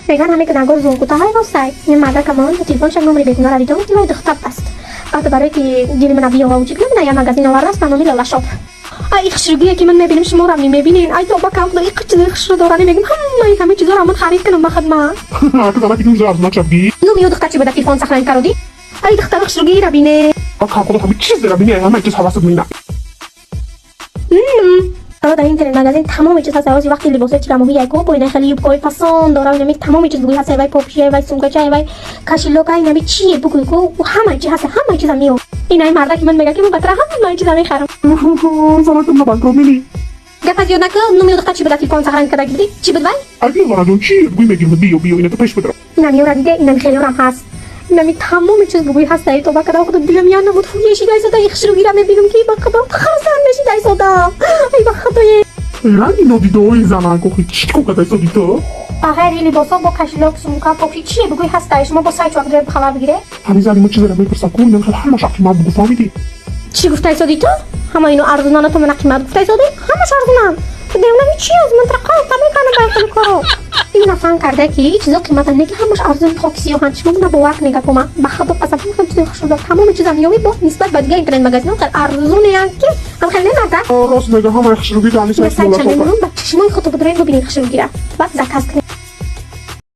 فعلا همه که نگاه زون کوتاه های واسای یه مادر کمان تو تلفن شب نمره بیتنا رو دیدم تیوای دختر است بعد برای که دیلی من بیام و چیکار نه یا مغازین آوراست من میل لاشاپ ای خشرگیه که من میبینم شما رو میبینین ای تو با کام دقیق چیزی خشر دارانی میگم همه چیزا رو من خرید کنم با خدمت تو زمان که از نشبگی نو میو دختر چی به تلفن سخن کردی ای دختر خشرگی رو بینه خودت همه چیز رو ببینی همه چیز حواست میاد حالا در اینترنت مغازین تمام چیز هست وقتی لباسای چرموهی یکو بوینه خیلی کوی فسون داره نمی تمام چیز بوی هست وای پاپیه وای سونگاچای وای کاشیلوکای نمی چیه بگو کو همه چیز هست همه چیز میو اینای مردا که من میگم که من بتره همه چیز میخرم زمان که نبان کنی گفت زیاد نکن نمیو دختر چی بدی کن سخن کرده گفتی چی بدوای اگه ورادون چی بگوی میگیم بیو اینو تو پیش بدرم اینا میو را دیگه اینا خیلی رام هست نمی تمام چیز بوی هست ای تو با کدا خود دیگه میان نمود فویشی دای صدا یخشروگی را میبینم که با خدا خرسان نشی دای صدا ای با خدای ایران اینو دیدو این زمان که چی کو کدای سو دیدو آخر لباسا با کاشیلوک سونگا پاپی چیه بگوی هست دایش ما با سایت وقت داره خبر بگیره همین زمین چیز رو میپرسم کو نمیخواد همه شخصی ما بگو فهمیدی چی گفته ایسادی تو؟ همه اینو ارزونانه تو من قیمت گفته ایسادی؟ همش ارزونان دیونه چی از من ترقام تمی کنه باید کارو این نفهم کرده که هیچ چیزا قیمت نگه همش ارزون تاکسی و هنچ ممکنه با وقت نگه کنم بخدا قسم میخوام چیزی خشوده تمام چیزا میوی با نسبت به دیگه اینترنت مگازین خیلی ارزونه یعنی که هم خیلی نده راست میگه همه خشروگی دانی سایت مثلا چند میلیون با چشمای خودتو بدرین ببینید خشوگی را بعد زکاس کنید